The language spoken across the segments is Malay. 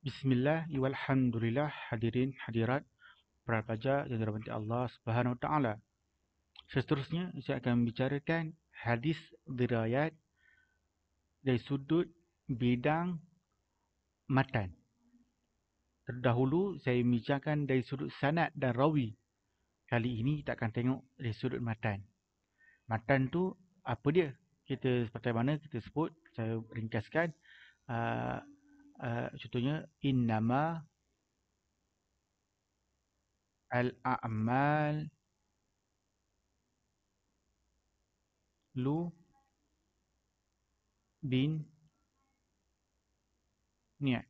Bismillah, walhamdulillah, hadirin, hadirat, para pelajar yang dirahmati Allah Subhanahu Wa Taala. Seterusnya, saya akan membicarakan hadis dirayat dari sudut bidang matan. Terdahulu, saya membicarakan dari sudut sanad dan rawi. Kali ini, kita akan tengok dari sudut matan. Matan tu apa dia? Kita seperti mana kita sebut, saya ringkaskan. Uh, contohnya, innama al-a'mal lu bin niat.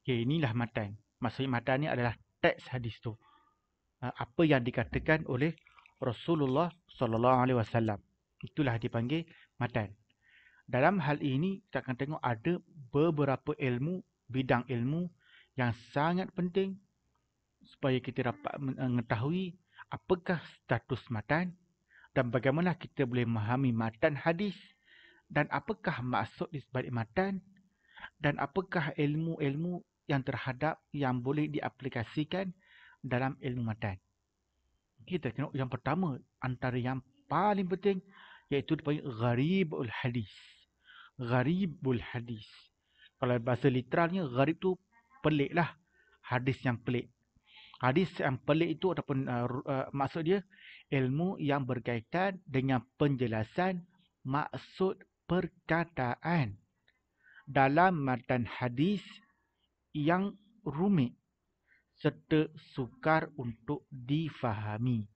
Okey, inilah matan. Maksudnya matan ni adalah teks hadis tu. Apa yang dikatakan oleh Rasulullah sallallahu alaihi wasallam. Itulah dipanggil matan. Dalam hal ini kita akan tengok ada beberapa ilmu, bidang ilmu yang sangat penting supaya kita dapat mengetahui apakah status matan dan bagaimana kita boleh memahami matan hadis dan apakah maksud di sebalik matan dan apakah ilmu-ilmu yang terhadap yang boleh diaplikasikan dalam ilmu matan. Kita tengok yang pertama antara yang paling penting iaitu dipanggil gharibul hadis. Gharibul hadis. Kalau bahasa literalnya gharib tu pelik lah. Hadis yang pelik. Hadis yang pelik itu ataupun maksud dia ilmu yang berkaitan dengan penjelasan maksud perkataan dalam matan hadis yang rumit serta sukar untuk difahami.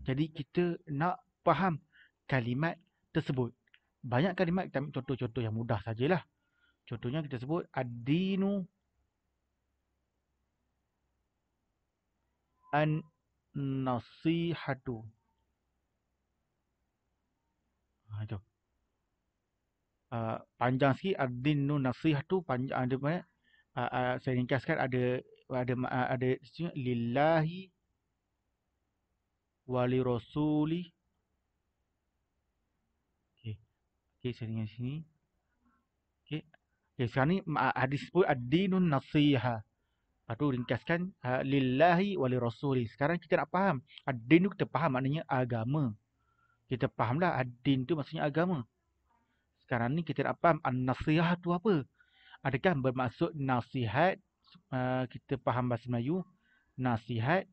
Jadi kita nak faham kalimat tersebut. Banyak kalimat kita ambil contoh-contoh yang mudah sajalah. Contohnya kita sebut ad-dinu an-nasihatu. Itu. Panjang sikit ad-dinu nasihatu panjang ada banyak. Saya ringkaskan ada lillahi wali rasuli. Okey, saya tinggal sini. Okey. Okey, sekarang ni hadis sebut ad-dinun nasiha. Lepas tu ringkaskan lillahi wali rasuli. Sekarang kita nak faham. Ad-din tu kita faham maknanya agama. Kita fahamlah ad-din tu maksudnya agama. Sekarang ni kita nak faham an-nasihah tu apa? Adakah bermaksud nasihat? Kita faham bahasa Melayu. Nasihat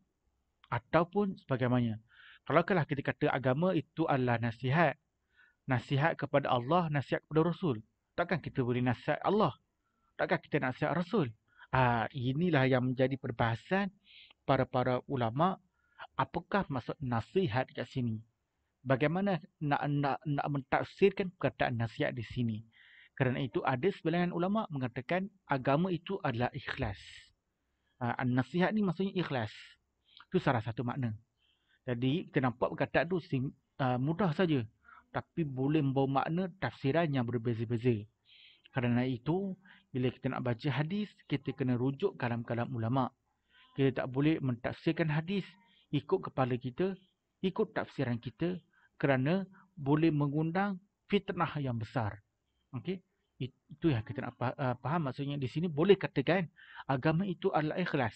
ataupun sebagainya. Kalau kita kata agama itu adalah nasihat. Nasihat kepada Allah, nasihat kepada Rasul. Takkan kita boleh nasihat Allah? Takkan kita nasihat Rasul? Inilah yang menjadi perbahasan para ulama. Apakah maksud nasihat kat sini? Bagaimana nak mentafsirkan perkataan nasihat di sini? Kerana itu ada sebahagian ulama mengatakan agama itu adalah ikhlas. Nasihat ni maksudnya ikhlas. Itu salah satu makna. Jadi kita nampak perkataan tu mudah saja. Tapi boleh membawa makna tafsiran yang berbeza-beza. Kerana itu, bila kita nak baca hadis, kita kena rujuk kalam-kalam ulama. Kita tak boleh mentafsirkan hadis ikut kepala kita, ikut tafsiran kita, kerana boleh mengundang fitnah yang besar. Okey? Itu yang kita nak faham. Maksudnya di sini boleh katakan agama itu adalah ikhlas.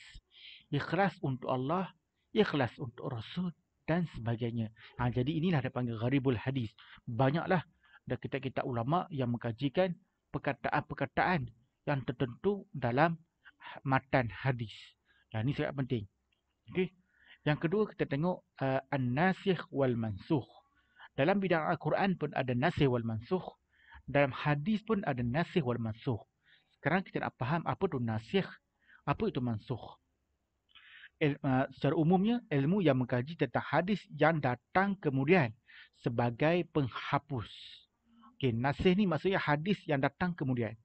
Ikhlas untuk Allah, ikhlas untuk Rasul dan sebagainya. Jadi inilah dipanggil gharibul hadis. Banyaklah kitab-kitab ulama yang mengkajikan perkataan-perkataan yang tertentu dalam matan hadis. Ini sangat penting. Okay. Yang kedua kita tengok an-nasikh wal mansukh. Dalam bidang Al-Quran pun ada nasikh wal mansukh. Dalam hadis pun ada nasikh wal mansukh. Sekarang kita nak faham apa itu nasikh, apa itu mansukh. Secara umumnya ilmu yang mengkaji tentang hadis yang datang kemudian sebagai penghapus. Okey, nasikh ni maksudnya hadis yang datang kemudian.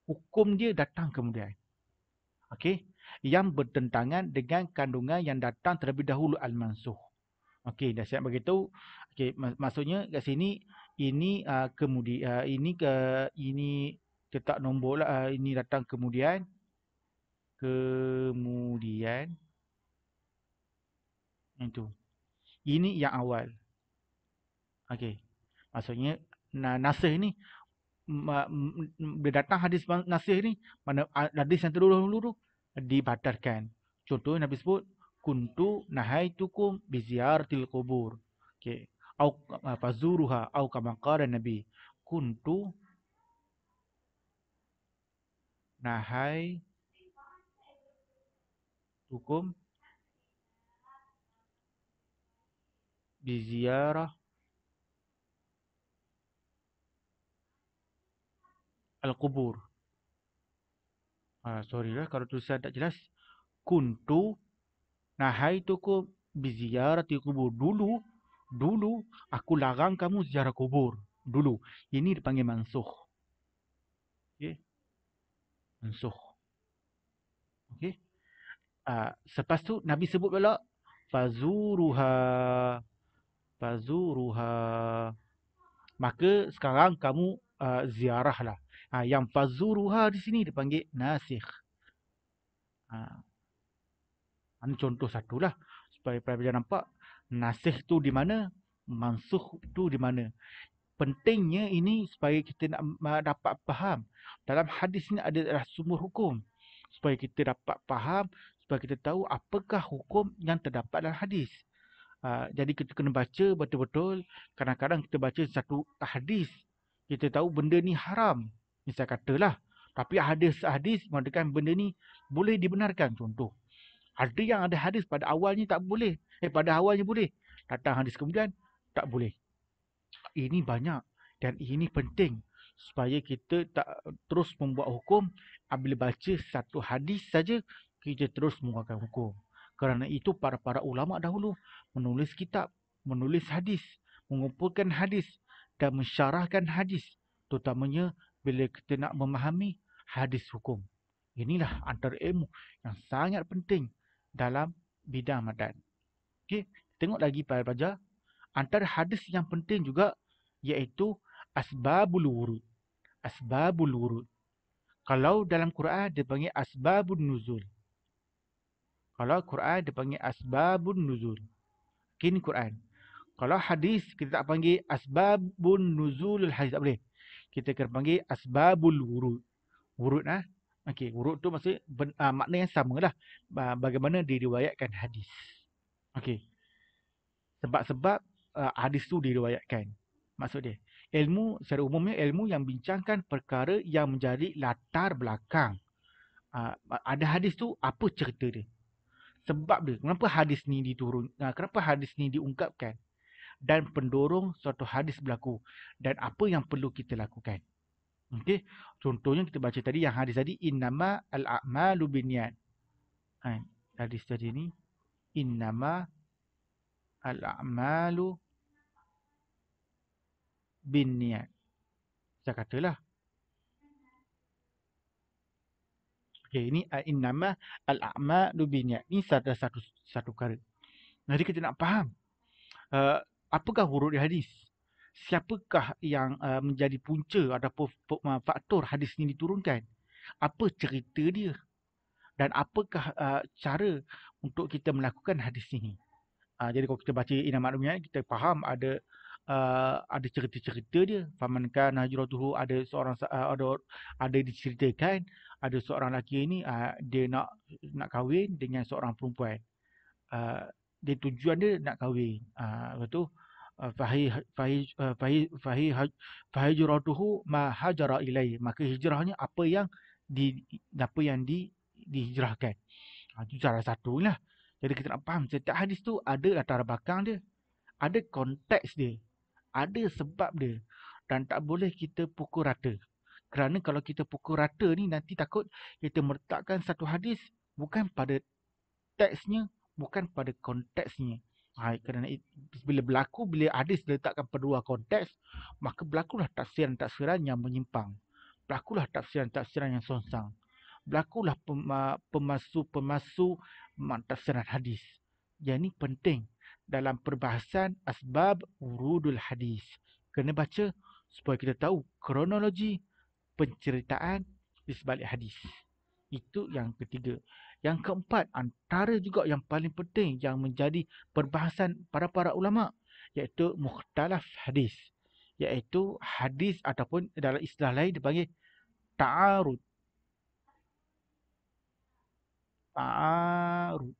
Hukum dia datang kemudian. Okey, yang bertentangan dengan kandungan yang datang terlebih dahulu al-mansukh. Okey, dah siap beritahu. Okey, maksudnya kat sini ini kemudian ini letak nombor lah, ini datang kemudian itu. Ini yang awal. Okey. Maksudnya nasikh ni bila datang hadis nasih ni, mana hadis yang terdahulu tu dibatalkan. Contoh Nabi sebut kuntu nahaitukum biziaratil qubur. Okey. Au fazuruha au kama qala Nabi. Kuntu nahaitukum biziarah al-qubur. Sorry lah kalau tulisan tak jelas. Kuntu nahaitukum biziaratil qubur. Dulu aku larang kamu ziarah kubur. Dulu. Ini dipanggil mansuh. Okey. Mansuh. Okey. Selepas tu Nabi sebut pula fazuruha. Fazuruha. Maka sekarang kamu ziarahlah. Yang fazuruha di sini dipanggil nasikh. Ini contoh satulah supaya pelajar nampak nasikh tu di mana, mansuh tu di mana. Pentingnya ini supaya kita nak dapat faham. Dalam hadis ni adalah sumber hukum. Supaya kita dapat faham, supaya kita tahu apakah hukum yang terdapat dalam hadis. Jadi kita kena baca betul-betul. Kadang-kadang kita baca satu hadis, kita tahu benda ni haram. Misal katalah. Tapi hadis mengatakan benda ni boleh dibenarkan. Contoh. Ada yang ada hadis pada awalnya tak boleh. Pada awalnya boleh. Datang hadis kemudian tak boleh. Ini banyak dan ini penting supaya kita tak terus membuat hukum apabila baca satu hadis saja kita terus mengeluarkan hukum. Kerana itu para ulama dahulu menulis kitab, menulis hadis, mengumpulkan hadis dan mensyarahkan hadis, terutamanya bila kita nak memahami hadis hukum. Inilah antara ilmu yang sangat penting dalam bidang matan. Okey, tengok lagi para pelajar. Antara hadis yang penting juga iaitu asbabul wurud. Asbabul wurud. Kalau dalam Quran dia panggil asbabun nuzul. Kalau Quran dia panggil asbabun nuzul. Kini Quran. Kalau hadis kita tak panggil asbabun nuzulul hadis, tak boleh. Kita kena panggil asbabul wurud. Wurud okey, wurud tu maksud makna yang samalah bagaimana diriwayatkan hadis. Okey. Sebab-sebab hadis tu diriwayatkan. Maksud dia, ilmu secara umumnya ilmu yang bincangkan perkara yang menjadi latar belakang. Ada hadis tu apa cerita dia? Sebab dia, kenapa hadis ni kenapa hadis ni diungkapkan? Dan pendorong suatu hadis berlaku dan apa yang perlu kita lakukan. Okey, contohnya kita baca tadi yang hadis tadi innama al-a'malu binniyat. Hadis tadi ni innama al-a'malu binniyat. Saya katalah. Okey, ini innama al-a'malu binniyat. Ini satu perkara. Jadi kita nak faham apakah huruf hadis? Siapakah yang menjadi punca ataupun faktor hadis ini diturunkan? Apa cerita dia? Dan apakah cara untuk kita melakukan hadis ini? Jadi kalau kita baca innama al-a'malu binniyat, kita faham ada cerita-cerita dia. Faman kana hijratuhu, ada seorang ada diceritakan ada seorang lelaki ini dia nak kahwin dengan seorang perempuan. Dia tujuan dia nak kahwin. Lepas tu fahijratuhu ma hajara ilai, maka hijrahnya apa yang dihijrahkan. Itu cara satulah. Jadi kita nak faham setiap hadis tu ada latar belakang dia, ada konteks dia, ada sebab dia, dan tak boleh kita pukul rata. Kerana kalau kita pukul rata ni nanti takut kita meletakkan satu hadis bukan pada teksnya, bukan pada konteksnya. Kerana bila hadis diletakkan pada dua konteks, maka berlakulah tafsiran-tafsiran yang menyimpang. Berlakulah tafsiran-tafsiran yang songsang. Berlakulah pemasuk tafsiran hadis. Yang ini penting dalam perbahasan asbab wurudul hadis. Kena baca supaya kita tahu kronologi penceritaan di sebalik hadis. Itu yang ketiga. Yang keempat, antara juga yang paling penting yang menjadi perbahasan para ulama, iaitu mukhtalaf hadis. Iaitu hadis ataupun dalam istilah lain dipanggil ta'arud. Ta'arud.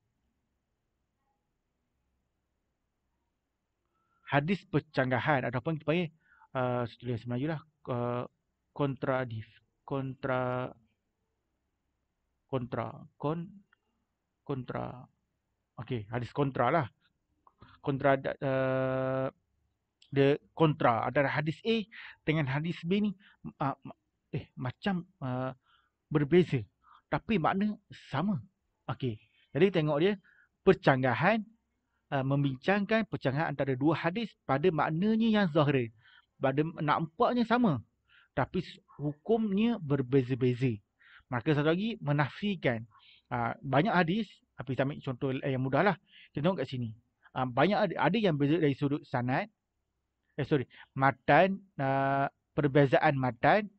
Hadis percanggahan ataupun kita panggil tulis Melayu lah, uh, kontradif kontra kontra kon kontra okey, hadis kontra lah. Kontra the kontra antara hadis A dengan hadis B ni uh, macam berbeza tapi makna sama. Okey. Jadi tengok dia percanggahan, membincangkan percanggahan antara dua hadis pada maknanya yang zahir. Pada nampaknya sama tapi hukumnya berbeza-beza. Maka satu lagi menafikan. Banyak hadis, tapi saya ambil contoh yang mudah lah. Kita tengok kat sini. Banyak ada yang beza dari sudut sanad, matan, perbezaan matan.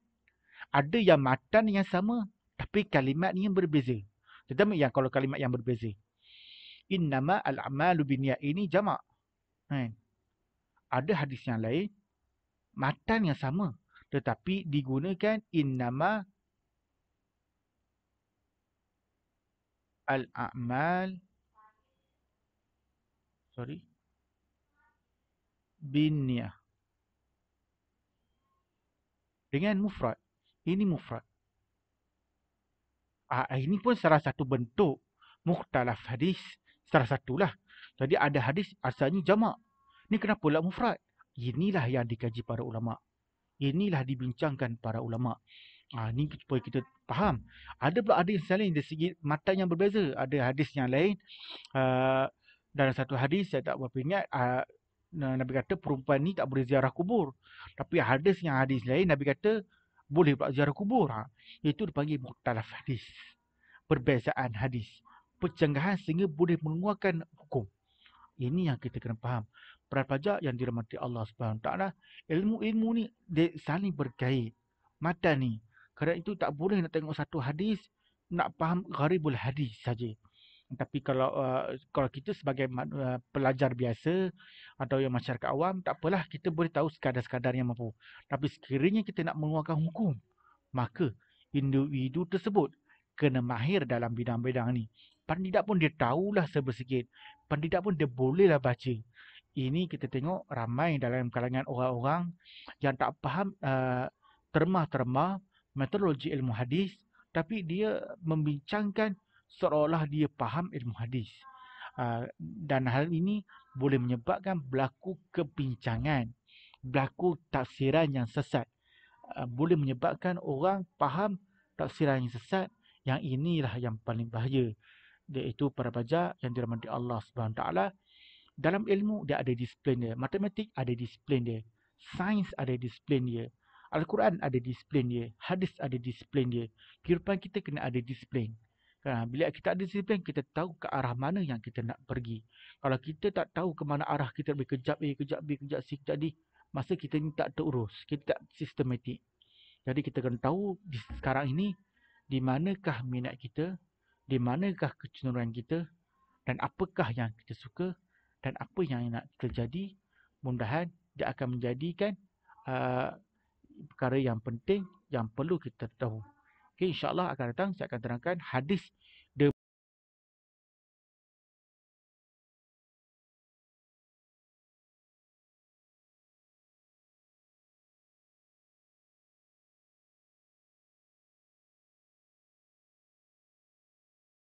Ada yang matan yang sama, tapi kalimat yang berbeza. Kita ambil yang kalau kalimat yang berbeza. Innama al-a'malu binniyat ini jamak. Ada hadis yang lain, matan yang sama, tetapi digunakan innama al-a'mal binniyah dengan mufrad. Ini mufrad. Ini pun salah satu bentuk mukhtalaf hadis. Salah satulah. Jadi ada hadis asalnya jamak. Ni kenapa pula mufrad? Inilah yang dikaji para ulama. Inilah dibincangkan para ulama. Ni supaya kita faham. Ada pula hadis yang lain dari segi matan yang berbeza. Ada hadis yang lain. Dalam satu hadis saya tak berapa ingat. Nabi kata perempuan ni tak boleh ziarah kubur. Tapi hadis lain Nabi kata boleh pula ziarah kubur. Itu dipanggil mukhtalaf hadis. Perbezaan hadis. Percanggahan sehingga boleh mengeluarkan hukum. Ini yang kita kena faham. Para pelajar yang dirahmati Allah Subhanahu Wa Taala, ilmu-ilmu ni dia saling berkait. Matan ni. Kerana itu tak boleh nak tengok satu hadis nak faham gharibul hadis saja. Tapi kalau kita sebagai pelajar biasa atau yang masyarakat awam, tak apalah, kita boleh tahu sekadar-sekadar yang mampu. Tapi sekiranya kita nak mengeluarkan hukum, maka individu tersebut kena mahir dalam bidang-bidang ni. Paling tidak pun dia tahulah sebersikit. Paling tidak pun dia bolehlah baca. Ini kita tengok ramai dalam kalangan orang-orang yang tak faham terma-terma metodologi ilmu hadis, tapi dia membincangkan seolah-olah dia faham ilmu hadis. Dan hal ini boleh menyebabkan berlaku kebincangan, berlaku tafsiran yang sesat. Boleh menyebabkan orang faham tafsiran yang sesat. Yang inilah yang paling bahaya. Iaitu para pelajar yang dirahmati Allah Subhanahu Taala. Dalam ilmu dia ada disiplin dia. Matematik ada disiplin dia. Sains ada disiplin dia. Al-Quran ada disiplin dia. Hadis ada disiplin dia. Kehidupan kita kena ada disiplin. Bila kita ada disiplin, kita tahu ke arah mana yang kita nak pergi. Kalau kita tak tahu ke mana arah kita, kejap A, kejap B, kejap C, kejap D, masa kita ni tak terurus. Kita tak sistematik. Jadi kita kena tahu sekarang ini, di manakah minat kita, di manakah kecenderungan kita, dan apakah yang kita suka, dan apa yang nak terjadi. Mudah-mudahan dia akan menjadikan perkara yang penting yang perlu kita tahu. Okay, insyaAllah akan datang saya akan terangkan hadis